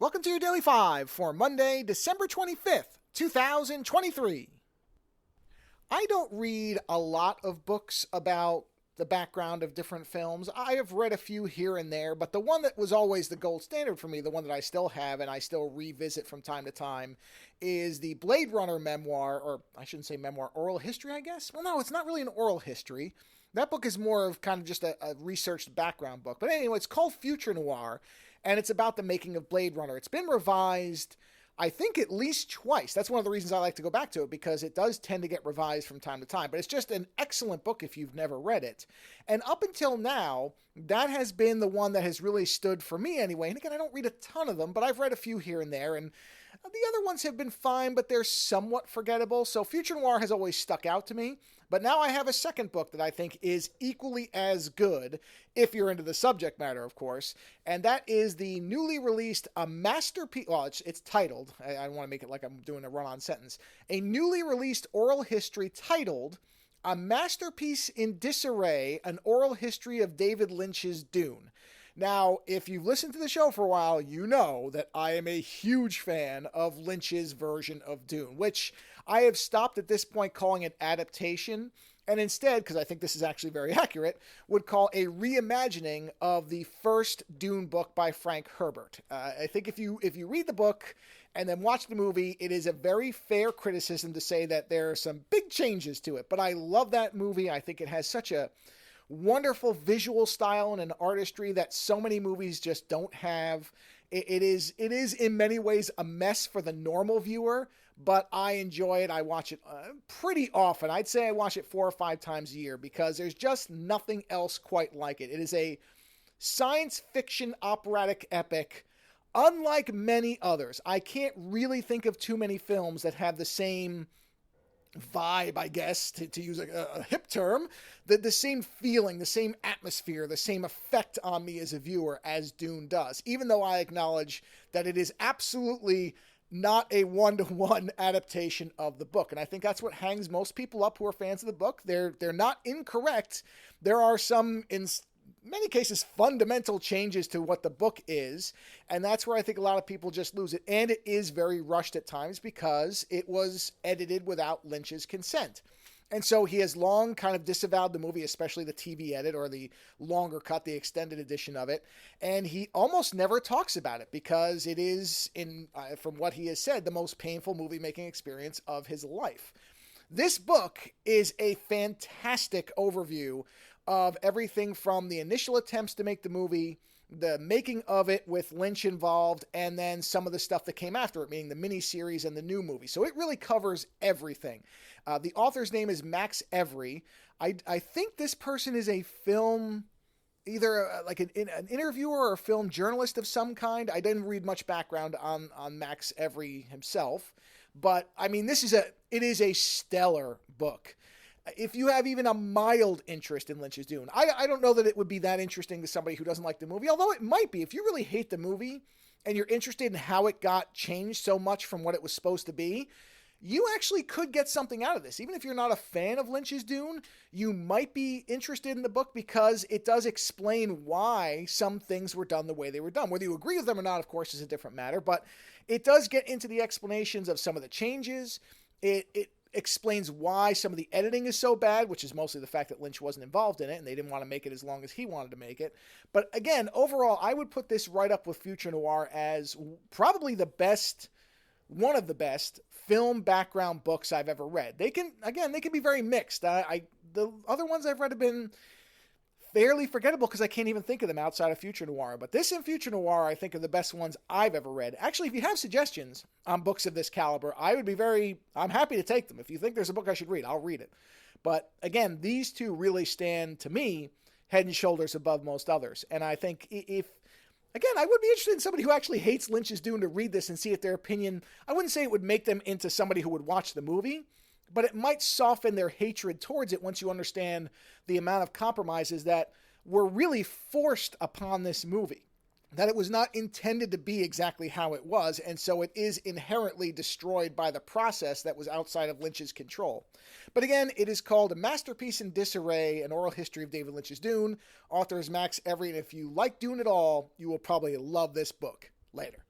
Welcome to your Daily 5 for Monday, December 25th, 2023. I don't read a lot of books about the background of different films. I have read a few here and there, but the one that was always the gold standard for me, the one that I still have and I still revisit from time to time, is the Blade Runner memoir, or I shouldn't say memoir, oral history, I guess? Well, no, it's not really an oral history. That book is more of kind of just a researched background book. But anyway, it's called Future Noir, and it's about the making of Blade Runner. It's been revised, I think, at least twice. That's one of the reasons I like to go back to it, because it does tend to get revised from time to time. But it's just an excellent book if you've never read it. And up until now, that has been the one that has really stood for me anyway. And again, I don't read a ton of them, but I've read a few here and there. And the other ones have been fine, but they're somewhat forgettable. So Future Noir has always stuck out to me. But now I have a second book that I think is equally as good, if you're into the subject matter, of course. And that is the newly released A Masterpiece. Well, it's titled. I don't want to make it like I'm doing a run-on sentence. A newly released oral history titled A Masterpiece in Disarray, an oral history of David Lynch's Dune. Now, if you've listened to the show for a while, you know that I am a huge fan of Lynch's version of Dune, which I have stopped at this point calling it adaptation, and instead, because I think this is actually very accurate, would call a reimagining of the first Dune book by Frank Herbert. I think if you read the book and then watch the movie, it is a very fair criticism to say that there are some big changes to it. But I love that movie. I think it has such a wonderful visual style and an artistry that so many movies just don't have. It is in many ways a mess for the normal viewer, but I enjoy it. I watch it pretty often. I'd say I watch it 4 or 5 times a year because there's just nothing else quite like it. It is a science fiction operatic epic unlike many others. I can't really think of too many films that have the same vibe, I guess, to use a hip term, the same feeling, the same atmosphere, the same effect on me as a viewer as Dune does, even though I acknowledge that it is absolutely not a one-to-one adaptation of the book. And I think that's what hangs most people up who are fans of the book. They're not incorrect. There are some, in many cases, fundamental changes to what the book is, and that's where I think a lot of people just lose it. And it is very rushed at times because it was edited without Lynch's consent. And so he has long kind of disavowed the movie, especially the TV edit or the longer cut, the extended edition of it. And he almost never talks about it because it is, from what he has said, the most painful movie-making experience of his life. This book is a fantastic overview of everything from the initial attempts to make the movie, the making of it with Lynch involved, and then some of the stuff that came after it, meaning the miniseries and the new movie. So it really covers everything. The author's name is Max Every. I think this person is a film, either like an interviewer or a film journalist of some kind. I didn't read much background on Max Every himself, but I mean, it is a stellar book. If you have even a mild interest in Lynch's Dune, I don't know that it would be that interesting to somebody who doesn't like the movie, although it might be. If you really hate the movie and you're interested in how it got changed so much from what it was supposed to be, you actually could get something out of this. Even if you're not a fan of Lynch's Dune, you might be interested in the book because it does explain why some things were done the way they were done. Whether you agree with them or not, of course, is a different matter, but it does get into the explanations of some of the changes. It explains why some of the editing is so bad, which is mostly the fact that Lynch wasn't involved in it and they didn't want to make it as long as he wanted to make it. But again, overall, I would put this right up with Future Noir as probably one of the best film background books I've ever read. They can be very mixed. The other ones I've read have been fairly forgettable because I can't even think of them outside of Future Noir. But this and Future Noir, I think, are the best ones I've ever read. Actually, if you have suggestions on books of this caliber, I'm happy to take them. If you think there's a book I should read, I'll read it. But again, these two really stand, to me, head and shoulders above most others. And I think again, I would be interested in somebody who actually hates Lynch's Dune to read this and see if their opinion, I wouldn't say it would make them into somebody who would watch the movie, but it might soften their hatred towards it once you understand the amount of compromises that were really forced upon this movie. That it was not intended to be exactly how it was, and so it is inherently destroyed by the process that was outside of Lynch's control. But again, it is called A Masterpiece in Disarray, an oral history of David Lynch's Dune. Author is Max Every, and if you like Dune at all, you will probably love this book. Later.